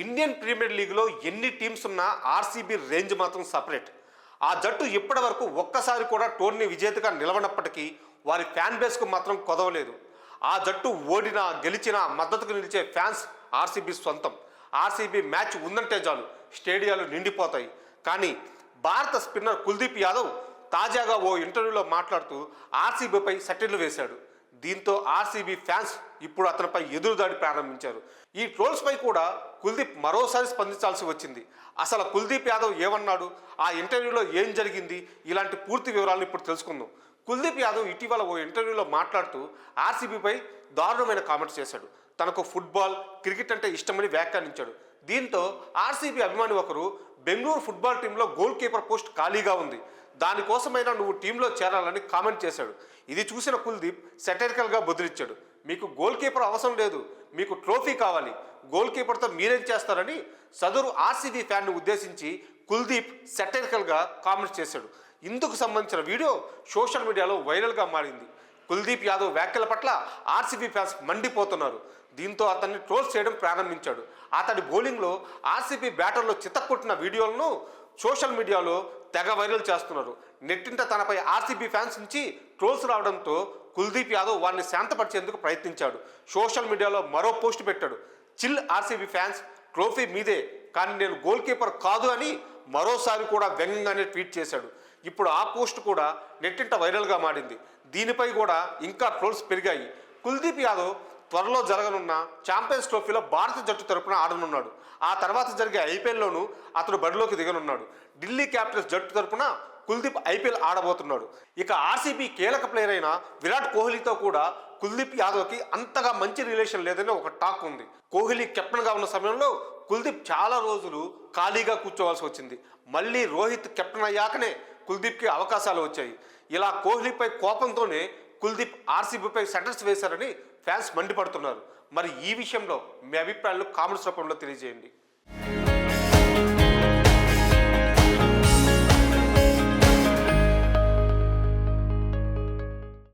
Indian premier లీగ్లో ఎన్ని teams ఉన్నా ఆర్సీబీ రేంజ్ మాత్రం సపరేట్. ఆ జట్టు ఇప్పటి వరకు ఒక్కసారి కూడా టోర్నీ విజేతగా నిలవనప్పటికీ వారి ఫ్యాన్ బేస్కు మాత్రం కొదవలేదు. ఆ జట్టు ఓడినా గెలిచినా మద్దతుకు నిలిచే ఫ్యాన్స్ ఆర్సీబీ సొంతం. ఆర్సీబీ మ్యాచ్ ఉందంటే చాలు స్టేడియాలు నిండిపోతాయి. కానీ భారత స్పిన్నర్ కుల్దీప్ యాదవ్ తాజాగా ఓ ఇంటర్వ్యూలో మాట్లాడుతూ ఆర్సీబీపై సెటిల్ వేశాడు. దీంతో ఆర్సీబీ ఫ్యాన్స్ ఇప్పుడు అతనిపై ఎదురుదాడి ప్రారంభించారు. ఈ ట్రోల్స్పై కూడా కుల్దీప్ మరోసారి స్పందించాల్సి వచ్చింది. అసలు కుల్దీప్ యాదవ్ ఏమన్నాడు, ఆ ఇంటర్వ్యూలో ఏం జరిగింది, ఇలాంటి పూర్తి వివరాలను ఇప్పుడు తెలుసుకుందాం. కుల్దీప్ యాదవ్ ఇటీవల ఓ ఇంటర్వ్యూలో మాట్లాడుతూ ఆర్సీబీపై దారుణమైన కామెంట్స్ చేశాడు. తనకు ఫుట్బాల్, క్రికెట్ అంటే ఇష్టమని వ్యాఖ్యానించాడు. దీంతో ఆర్సీబీ అభిమాని ఒకరు బెంగళూరు ఫుట్బాల్ టీంలో గోల్ కీపర్ పోస్ట్ ఖాళీగా ఉంది, దానికోసమైనా నువ్వు టీంలో చేరాలని కామెంట్ చేశాడు. ఇది చూసిన కుల్దీప్ సెటైరికల్గా బదులిచ్చాడు. మీకు గోల్ కీపర్ అవసరం లేదు, మీకు ట్రోఫీ కావాలి, గోల్ కీపర్తో మీరేం చేస్తారని సదరు ఆర్సీబీ ఫ్యాన్ను ఉద్దేశించి కుల్దీప్ సెటైరికల్గా కామెంట్స్ చేశాడు. ఇందుకు సంబంధించిన వీడియో సోషల్ మీడియాలో వైరల్గా మారింది. కుల్దీప్ యాదవ్ వ్యాఖ్యల పట్ల ఆర్సీబీ ఫ్యాన్స్ మండిపోతున్నారు. దీంతో అతన్ని ట్రోల్స్ చేయడం ప్రారంభించాడు. అతడి బౌలింగ్లో ఆర్సీబీ బ్యాటర్లు చితక్కొట్టిన వీడియోలను సోషల్ మీడియాలో తెగ వైరల్ చేస్తున్నారు. నెట్టింట తనపై ఆర్సీబీ ఫ్యాన్స్ నుంచి ట్రోల్స్ రావడంతో కుల్దీప్ యాదవ్ వారిని శాంతపరిచేందుకు ప్రయత్నించాడు. సోషల్ మీడియాలో మరో పోస్ట్ పెట్టాడు. చిల్ ఆర్సీబీ ఫ్యాన్స్, ట్రోఫీ మీదే, కానీ నేను గోల్ కీపర్ కాదు అని మరోసారి కూడా వ్యంగ్యంగానే ట్వీట్ చేశాడు. ఇప్పుడు ఆ పోస్ట్ కూడా నెట్టింట వైరల్గా మారింది. దీనిపై కూడా ఇంకా ట్రోల్స్ పెరిగాయి. కుల్దీప్ యాదవ్ త్వరలో జరగనున్న ఛాంపియన్స్ ట్రోఫీలో భారత జట్టు తరపున ఆడనున్నాడు. ఆ తర్వాత జరిగే ఐపీఎల్లోనూ అతడు బరిలోకి దిగనున్నాడు. ఢిల్లీ క్యాపిటల్స్ జట్టు తరపున కుల్దీప్ ఐపీఎల్ ఆడబోతున్నాడు. ఇక ఆర్సీబీ కీలక ప్లేయర్ అయిన విరాట్ కోహ్లీతో కూడా కుల్దీప్ యాదవ్కి అంతగా మంచి రిలేషన్ లేదని ఒక టాక్ ఉంది. కోహ్లీ కెప్టెన్గా ఉన్న సమయంలో కుల్దీప్ చాలా రోజులు ఖాళీగా కూర్చోవలసి వచ్చింది. మళ్ళీ రోహిత్ కెప్టెన్ అయ్యాకనే కుల్దీప్కి అవకాశాలు వచ్చాయి. ఇలా కోహ్లీపై కోపంతోనే కుల్దీప్ ఆర్సీబీపై సెంటర్స్ వేశారని ఫ్యాన్స్ మండిపడుతున్నారు. మరి ఈ విషయంలో మీ అభిప్రాయాలు కామెంట్స్ రూపంలో తెలియజేయండి.